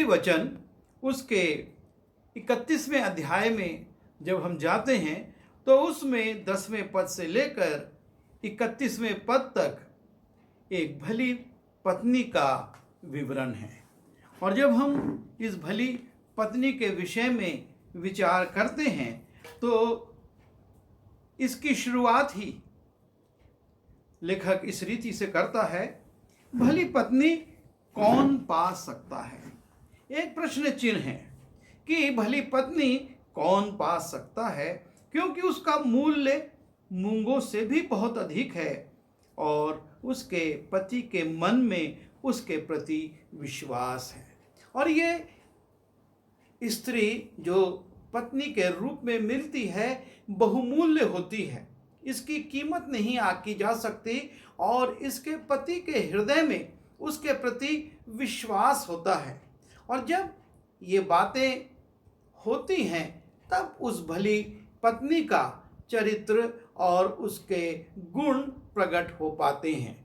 वचन उसके 31वें अध्याय में जब हम जाते हैं तो उसमें 10वें पद से लेकर 31वें पद तक एक भली पत्नी का विवरण है। और जब हम इस भली पत्नी के विषय में विचार करते हैं तो इसकी शुरुआत ही लेखक इस रीति से करता है, भली पत्नी कौन पा सकता है। एक प्रश्न चिन्ह है कि भली पत्नी कौन पा सकता है, क्योंकि उसका मूल्य मूंगों से भी बहुत अधिक है और उसके पति के मन में उसके प्रति विश्वास है। और ये स्त्री जो पत्नी के रूप में मिलती है बहुमूल्य होती है, इसकी कीमत नहीं आंकी जा सकती और इसके पति के हृदय में उसके प्रति विश्वास होता है। और जब ये बातें होती हैं तब उस भली पत्नी का चरित्र और उसके गुण प्रकट हो पाते हैं।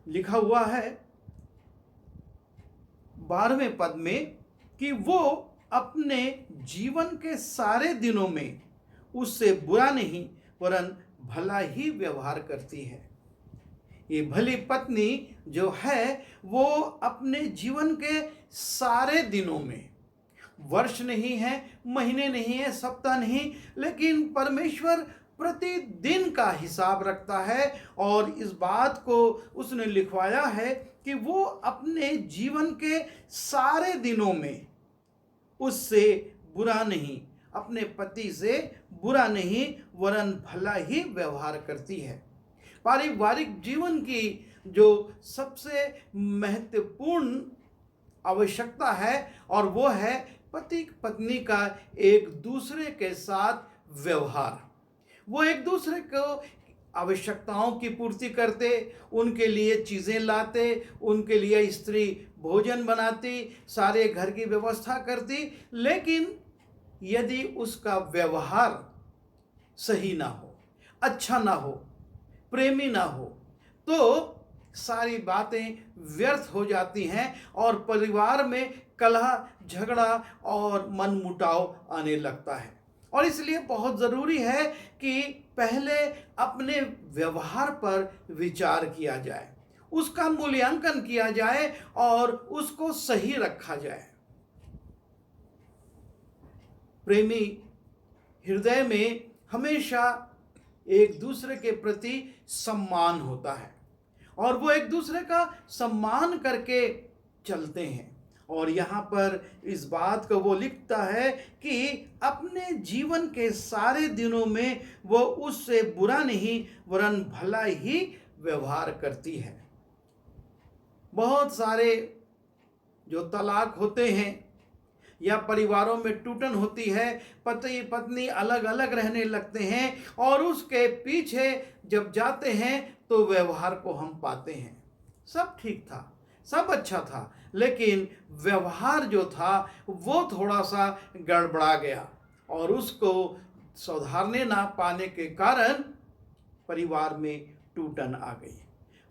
लिखा हुआ है 12वें पद में कि वो अपने जीवन के सारे दिनों में उससे बुरा नहीं वरन भला ही व्यवहार करती है। ये भली पत्नी जो है वो अपने जीवन के सारे दिनों में, वर्ष नहीं है, महीने नहीं है, सप्ताह नहीं, लेकिन परमेश्वर प्रतिदिन का हिसाब रखता है और इस बात को उसने लिखवाया है कि वो अपने जीवन के सारे दिनों में उससे बुरा नहीं, अपने पति से बुरा नहीं वरन भला ही व्यवहार करती है। पारिवारिक जीवन की जो सबसे महत्वपूर्ण आवश्यकता है और वो है पति पत्नी का एक दूसरे के साथ व्यवहार। वो एक दूसरे को आवश्यकताओं की पूर्ति करते, उनके लिए चीज़ें लाते, उनके लिए स्त्री भोजन बनाती, सारे घर की व्यवस्था करती, लेकिन यदि उसका व्यवहार सही ना हो, अच्छा ना हो, प्रेमी ना हो, तो सारी बातें व्यर्थ हो जाती हैं और परिवार में कलह, झगड़ा और मनमुटाव आने लगता है। और इसलिए बहुत ज़रूरी है कि पहले अपने व्यवहार पर विचार किया जाए, उसका मूल्यांकन किया जाए और उसको सही रखा जाए। प्रेमी हृदय में हमेशा एक दूसरे के प्रति सम्मान होता है और वो एक दूसरे का सम्मान करके चलते हैं। और यहाँ पर इस बात को वो लिखता है कि अपने जीवन के सारे दिनों में वो उससे बुरा नहीं वरन भला ही व्यवहार करती है। बहुत सारे जो तलाक होते हैं या परिवारों में टूटन होती है, पति पत्नी अलग अलग रहने लगते हैं और उसके पीछे जब जाते हैं तो व्यवहार को हम पाते हैं सब ठीक था, सब अच्छा था, लेकिन व्यवहार जो था वो थोड़ा सा गड़बड़ा गया और उसको सुधारने ना पाने के कारण परिवार में टूटन आ गई।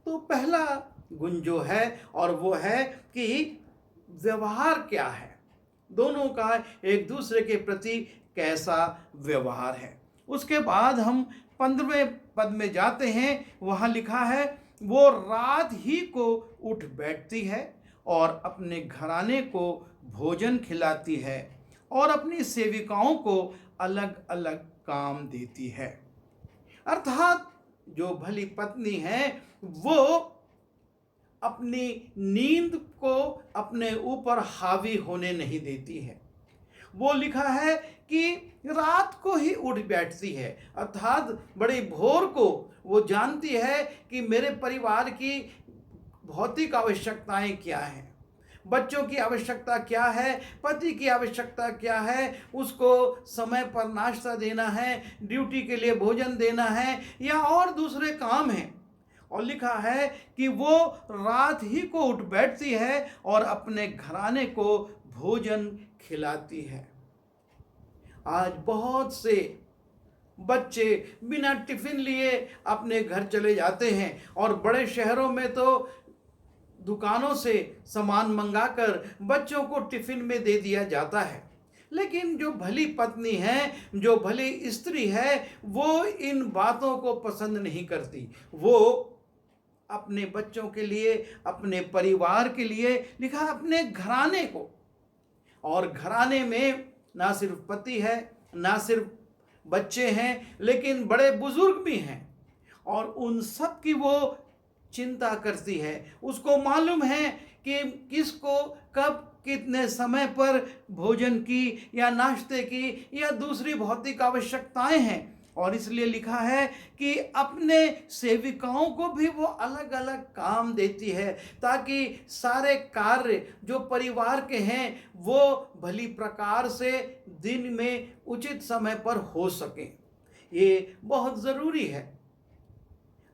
तो पहला गुण जो है और वो है कि व्यवहार क्या है, दोनों का एक दूसरे के प्रति कैसा व्यवहार है। उसके बाद हम 15वें पद में जाते हैं, वहाँ लिखा है वो रात ही को उठ बैठती है और अपने घराने को भोजन खिलाती है और अपनी सेविकाओं को अलग अलग काम देती है। अर्थात जो भली पत्नी है वो अपनी नींद को अपने ऊपर हावी होने नहीं देती है। वो लिखा है कि रात को ही उठ बैठती है, अर्थात बड़े भोर को वो जानती है कि मेरे परिवार की भौतिक आवश्यकताएं क्या हैं, बच्चों की आवश्यकता क्या है, पति की आवश्यकता क्या है, उसको समय पर नाश्ता देना है, ड्यूटी के लिए भोजन देना है या और दूसरे काम हैं। और लिखा है कि वो रात ही को उठ बैठती है और अपने घराने को भोजन खिलाती है। आज बहुत से बच्चे बिना टिफिन लिए अपने घर चले जाते हैं और बड़े शहरों में तो दुकानों से सामान मंगाकर बच्चों को टिफिन में दे दिया जाता है। लेकिन जो भली पत्नी है, जो भली स्त्री है, वो इन बातों को पसंद नहीं करती। वो अपने बच्चों के लिए, अपने परिवार के लिए, लिखा अपने घराने को, और घराने में ना सिर्फ पति है, ना सिर्फ बच्चे हैं, लेकिन बड़े बुजुर्ग भी हैं, और उन सब की वो चिंता करती है। उसको मालूम है कि किसको कब कितने समय पर भोजन की या नाश्ते की या दूसरी भौतिक आवश्यकताएं हैं, और इसलिए लिखा है कि अपने सेविकाओं को भी वो अलग अलग काम देती है, ताकि सारे कार्य जो परिवार के हैं वो भली प्रकार से दिन में उचित समय पर हो सके। ये बहुत ज़रूरी है।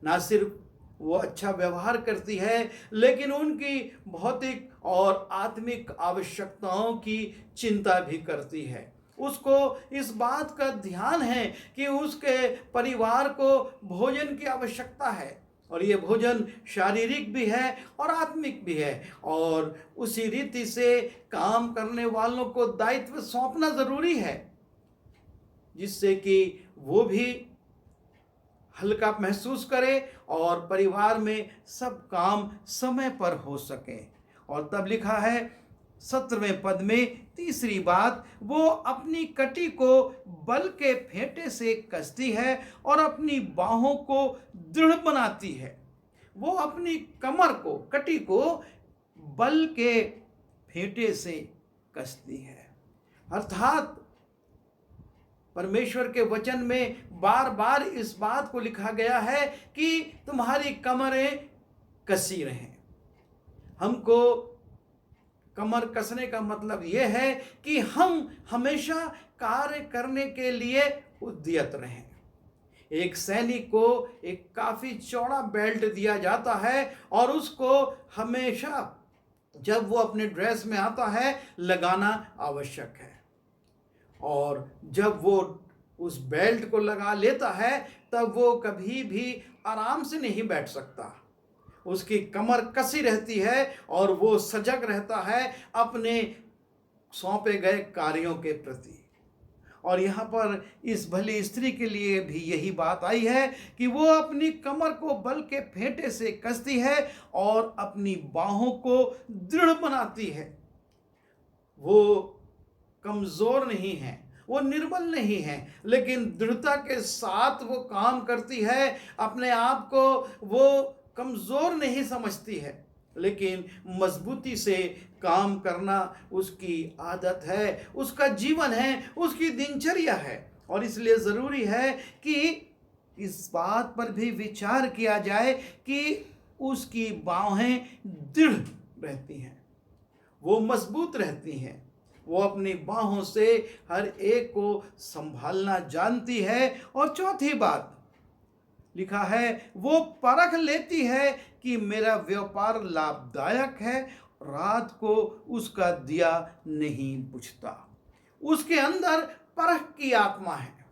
ना सिर्फ वो अच्छा व्यवहार करती है, लेकिन उनकी भौतिक और आत्मिक आवश्यकताओं की चिंता भी करती है। उसको इस बात का ध्यान है कि उसके परिवार को भोजन की आवश्यकता है, और ये भोजन शारीरिक भी है और आत्मिक भी है, और उसी रीति से काम करने वालों को दायित्व सौंपना ज़रूरी है, जिससे कि वो भी हल्का महसूस करे और परिवार में सब काम समय पर हो सके। और तब लिखा है 17वें पद में तीसरी बात, वो अपनी कटी को बल के फेंटे से कसती है और अपनी बाहों को दृढ़ बनाती है। वो अपनी कमर को, कटी को बल के फेंटे से कसती है। अर्थात परमेश्वर के वचन में बार बार इस बात को लिखा गया है कि तुम्हारी कमरें कसी रहें। हमको कमर कसने का मतलब यह है कि हम हमेशा कार्य करने के लिए उद्यत रहें। एक सैनिक को एक काफ़ी चौड़ा बेल्ट दिया जाता है, और उसको हमेशा जब वो अपने ड्रेस में आता है लगाना आवश्यक है। और जब वो उस बेल्ट को लगा लेता है तब वो कभी भी आराम से नहीं बैठ सकता। उसकी कमर कसी रहती है और वो सजग रहता है अपने सौंपे गए कार्यों के प्रति। और यहाँ पर इस भली स्त्री के लिए भी यही बात आई है कि वो अपनी कमर को बल के फेंटे से कसती है और अपनी बाहों को दृढ़ बनाती है। वो कमज़ोर नहीं है, वो निर्बल नहीं है, लेकिन दृढ़ता के साथ वो काम करती है। अपने आप को वो कमज़ोर नहीं समझती है, लेकिन मजबूती से काम करना उसकी आदत है, उसका जीवन है, उसकी दिनचर्या है। और इसलिए ज़रूरी है कि इस बात पर भी विचार किया जाए कि उसकी बाहें दृढ़ रहती हैं, वो मजबूत रहती हैं, वो अपनी बाहों से हर एक को संभालना जानती है। और चौथी बात लिखा है, वो परख लेती है कि मेरा व्यापार लाभदायक है, रात को उसका दिया नहीं बुझता। उसके अंदर परख की आत्मा है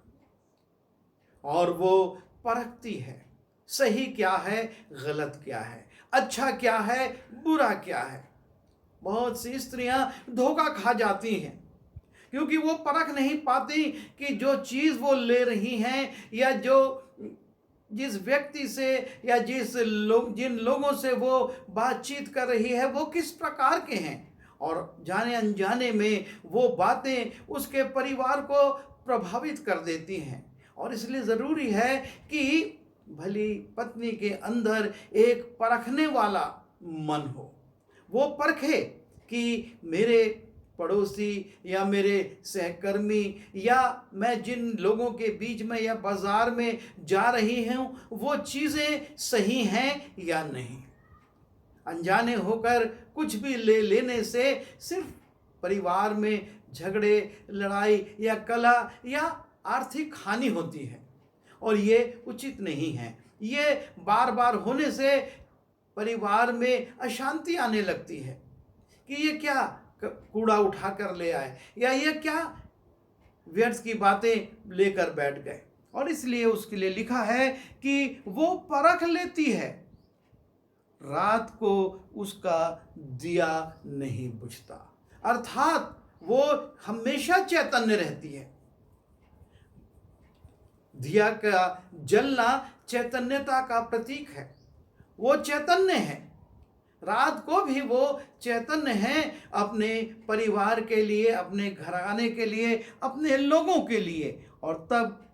और वो परखती है सही क्या है, गलत क्या है, अच्छा क्या है, बुरा क्या है। बहुत सी स्त्रियां धोखा खा जाती हैं क्योंकि वो परख नहीं पाती कि जो चीज़ वो ले रही हैं या जो जिस व्यक्ति से या जिन लोगों से वो बातचीत कर रही है वो किस प्रकार के हैं, और जाने अनजाने में वो बातें उसके परिवार को प्रभावित कर देती हैं। और इसलिए ज़रूरी है कि भली पत्नी के अंदर एक परखने वाला मन हो। वो परखे कि मेरे पड़ोसी या मेरे सहकर्मी या मैं जिन लोगों के बीच में या बाज़ार में जा रही हूँ वो चीज़ें सही हैं या नहीं। अनजाने होकर कुछ भी ले लेने से सिर्फ परिवार में झगड़े, लड़ाई या कलह या आर्थिक हानि होती है, और ये उचित नहीं है। ये बार बार होने से परिवार में अशांति आने लगती है कि ये क्या कूड़ा उठा कर ले आए या ये क्या व्यर्थ की बातें लेकर बैठ गए। और इसलिए उसके लिए लिखा है कि वो परख लेती है रात को उसका दिया नहीं बुझता। अर्थात वो हमेशा चैतन्य रहती है। दिया का जलना चैतन्यता का प्रतीक है। वो चैतन्य है, रात को भी वो चैतन्य है, अपने परिवार के लिए, अपने घराने के लिए, अपने लोगों के लिए। और तब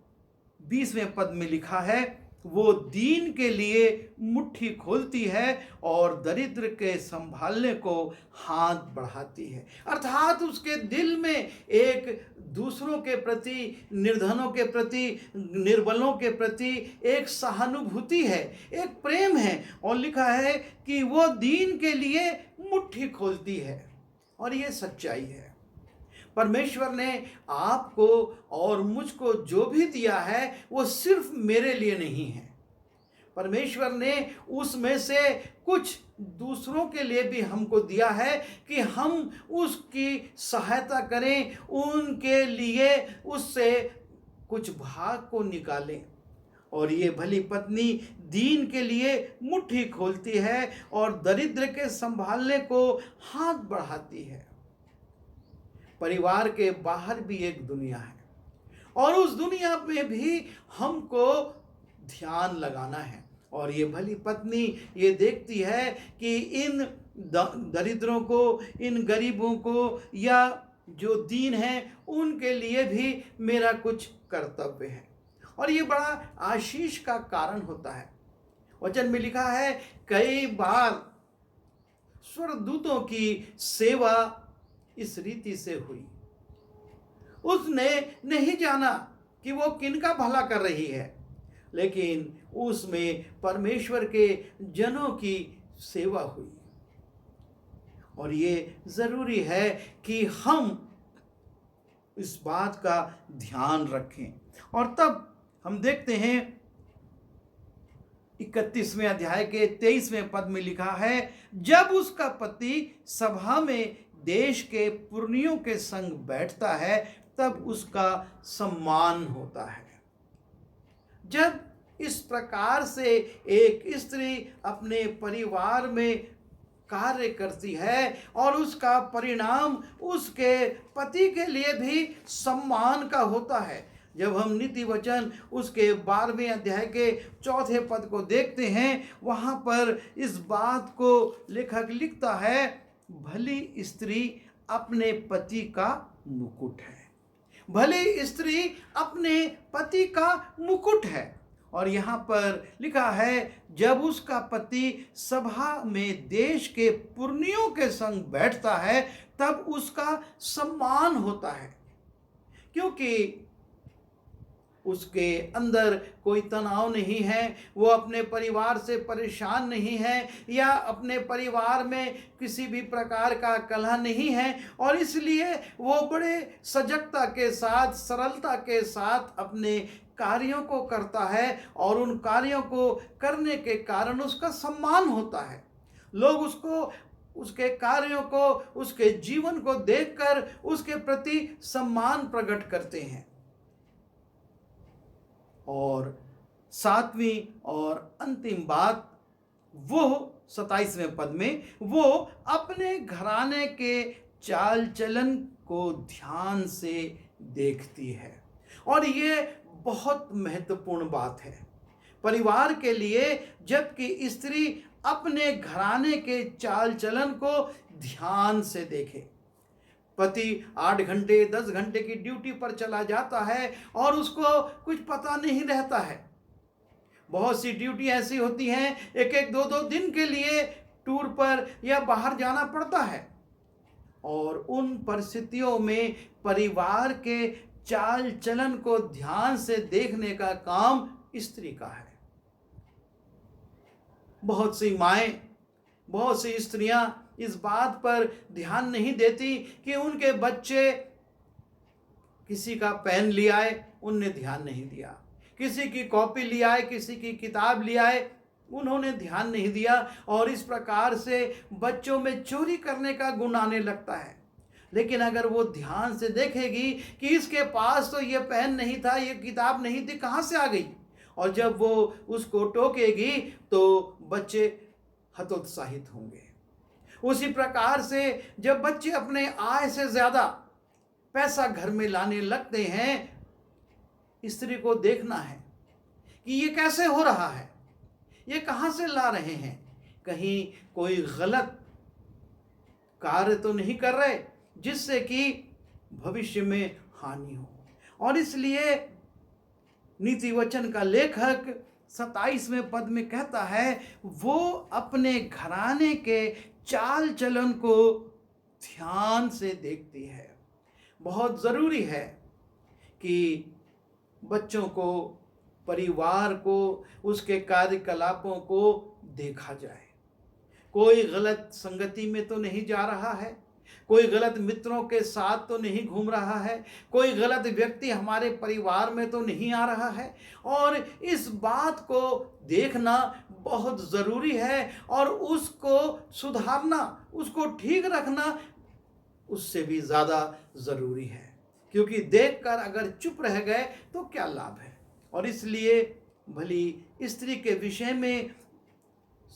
20वें पद में लिखा है, वो दीन के लिए मुट्ठी खोलती है और दरिद्र के संभालने को हाथ बढ़ाती है। अर्थात उसके दिल में एक दूसरों के प्रति, निर्धनों के प्रति, निर्बलों के प्रति एक सहानुभूति है, एक प्रेम है। और लिखा है कि वो दीन के लिए मुट्ठी खोलती है। और ये सच्चाई है। परमेश्वर ने आपको और मुझको जो भी दिया है वो सिर्फ मेरे लिए नहीं है। परमेश्वर ने उसमें से कुछ दूसरों के लिए भी हमको दिया है कि हम उसकी सहायता करें, उनके लिए उससे कुछ भाग को निकालें। और ये भली पत्नी दीन के लिए मुट्ठी खोलती है और दरिद्र के संभालने को हाथ बढ़ाती है। परिवार के बाहर भी एक दुनिया है और उस दुनिया में भी हमको ध्यान लगाना है। और ये भली पत्नी ये देखती है कि इन दरिद्रों को, इन गरीबों को, या जो दीन हैं उनके लिए भी मेरा कुछ कर्तव्य है। और ये बड़ा आशीष का कारण होता है। वचन में लिखा है, कई बार स्वर्गदूतों की सेवा इस रीति से हुई। उसने नहीं जाना कि वो किनका भला कर रही है, लेकिन उसमें परमेश्वर के जनों की सेवा हुई। और ये जरूरी है कि हम इस बात का ध्यान रखें। और तब हम देखते हैं 31वें अध्याय के 23वें पद में लिखा है, जब उसका पति सभा में देश के पुरनियों के संग बैठता है तब उसका सम्मान होता है। जब इस प्रकार से एक स्त्री अपने परिवार में कार्य करती है और उसका परिणाम उसके पति के लिए भी सम्मान का होता है। जब हम नीति वचन उसके 12वें अध्याय के 4 पद को देखते हैं, वहाँ पर इस बात को लेखक लिखता है, भली स्त्री अपने पति का मुकुट है। भली स्त्री अपने पति का मुकुट है। और यहाँ पर लिखा है, जब उसका पति सभा में देश के पुरनियों के संग बैठता है तब उसका सम्मान होता है, क्योंकि उसके अंदर कोई तनाव नहीं है, वो अपने परिवार से परेशान नहीं है, या अपने परिवार में किसी भी प्रकार का कलह नहीं है। और इसलिए वो बड़े सजगता के साथ, सरलता के साथ अपने कार्यों को करता है और उन कार्यों को करने के कारण उसका सम्मान होता है। लोग उसको, उसके कार्यों को, उसके जीवन को देखकर उसके प्रति सम्मान प्रकट करते हैं। और 7वीं और अंतिम बात, वो 27वें पद में, वो अपने घराने के चाल चलन को ध्यान से देखती है। और ये बहुत महत्वपूर्ण बात है परिवार के लिए, जबकि स्त्री अपने घराने के चाल चलन को ध्यान से देखे। पति 8 घंटे 10 घंटे की ड्यूटी पर चला जाता है और उसको कुछ पता नहीं रहता है। बहुत सी ड्यूटी ऐसी होती हैं, एक एक 2 दिन के लिए टूर पर या बाहर जाना पड़ता है। और उन परिस्थितियों में परिवार के चाल चलन को ध्यान से देखने का काम स्त्री का है। बहुत सी माएं, बहुत सी स्त्रियां इस बात पर ध्यान नहीं देती कि उनके बच्चे किसी का पेन ले आए, उनने ध्यान नहीं दिया, किसी की कॉपी ले आए, किसी की किताब ले आए, उन्होंने ध्यान नहीं दिया। और इस प्रकार से बच्चों में चोरी करने का गुण आने लगता है। लेकिन अगर वो ध्यान से देखेगी कि इसके पास तो ये पेन नहीं था, ये किताब नहीं थी, कहाँ से आ गई, और जब वो उसको टोकेगी तो बच्चे हतोत्साहित होंगे। उसी प्रकार से जब बच्चे अपने आय से ज़्यादा पैसा घर में लाने लगते हैं, स्त्री को देखना है कि ये कैसे हो रहा है, ये कहाँ से ला रहे हैं, कहीं कोई गलत कार्य तो नहीं कर रहे जिससे कि भविष्य में हानि हो। और इसलिए नीति वचन का लेखक 27वें पद में कहता है, वो अपने घराने के चाल चलन को ध्यान से देखती है। बहुत ज़रूरी है कि बच्चों को, परिवार को, उसके कार्यकलापों को देखा जाए। कोई गलत संगति में तो नहीं जा रहा है, कोई गलत मित्रों के साथ तो नहीं घूम रहा है, कोई गलत व्यक्ति हमारे परिवार में तो नहीं आ रहा है। और इस बात को देखना बहुत ज़रूरी है और उसको सुधारना, उसको ठीक रखना उससे भी ज़्यादा ज़रूरी है, क्योंकि देखकर अगर चुप रह गए तो क्या लाभ है। और इसलिए भली स्त्री के विषय में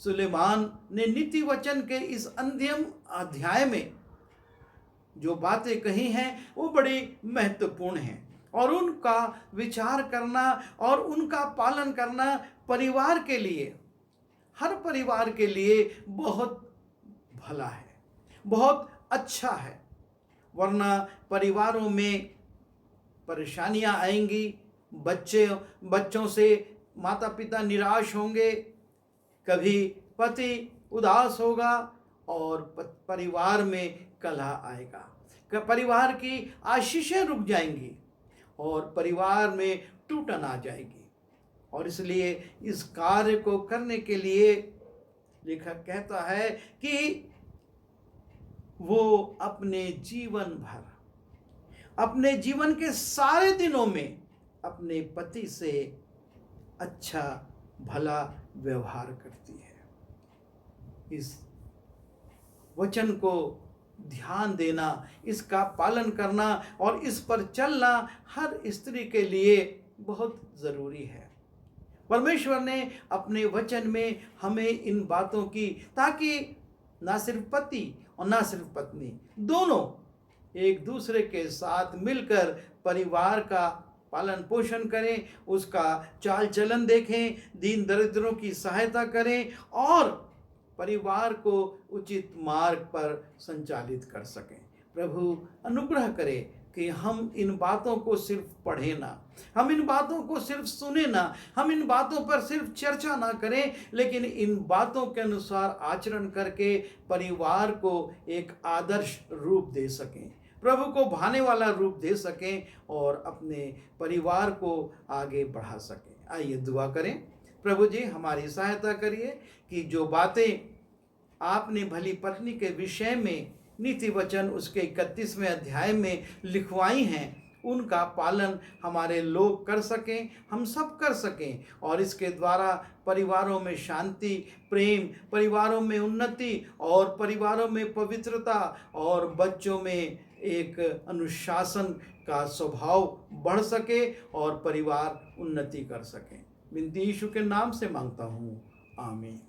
सुलेमान ने नीति वचन के इस अंतिम अध्याय में जो बातें कही हैं वो बड़ी महत्वपूर्ण हैं, और उनका विचार करना और उनका पालन करना परिवार के लिए, हर परिवार के लिए बहुत भला है, बहुत अच्छा है। वरना परिवारों में परेशानियां आएंगी, बच्चों से माता पिता निराश होंगे, कभी पति उदास होगा और परिवार में कलह आएगा, परिवार की आशीषें रुक जाएंगी और परिवार में टूटन आ जाएगी। और इसलिए इस कार्य को करने के लिए लेखक कहता है कि वो अपने जीवन भर, अपने जीवन के सारे दिनों में अपने पति से अच्छा भला व्यवहार करती है। इस वचन को ध्यान देना, इसका पालन करना और इस पर चलना हर स्त्री के लिए बहुत ज़रूरी है। परमेश्वर ने अपने वचन में हमें इन बातों की, ताकि ना सिर्फ पति और ना सिर्फ पत्नी, दोनों एक दूसरे के साथ मिलकर परिवार का पालन पोषण करें, उसका चाल चलन देखें, दीन दरिद्रों की सहायता करें और परिवार को उचित मार्ग पर संचालित कर सकें। प्रभु अनुग्रह करे कि हम इन बातों को सिर्फ पढ़ें ना, हम इन बातों को सिर्फ सुने ना, हम इन बातों पर सिर्फ चर्चा ना करें, लेकिन इन बातों के अनुसार आचरण करके परिवार को एक आदर्श रूप दे सकें, प्रभु को भाने वाला रूप दे सकें और अपने परिवार को आगे बढ़ा सकें। आइए दुआ करें। प्रभु जी, हमारी सहायता करिए कि जो बातें आपने भली पत्नी के विषय में नीति वचन उसके 31वें अध्याय में लिखवाई हैं, उनका पालन हमारे लोग कर सकें, हम सब कर सकें, और इसके द्वारा परिवारों में शांति, प्रेम, परिवारों में उन्नति और परिवारों में पवित्रता और बच्चों में एक अनुशासन का स्वभाव बढ़ सके और परिवार उन्नति कर सकें। विनती यीशु के नाम से मांगता हूँ, आमीन।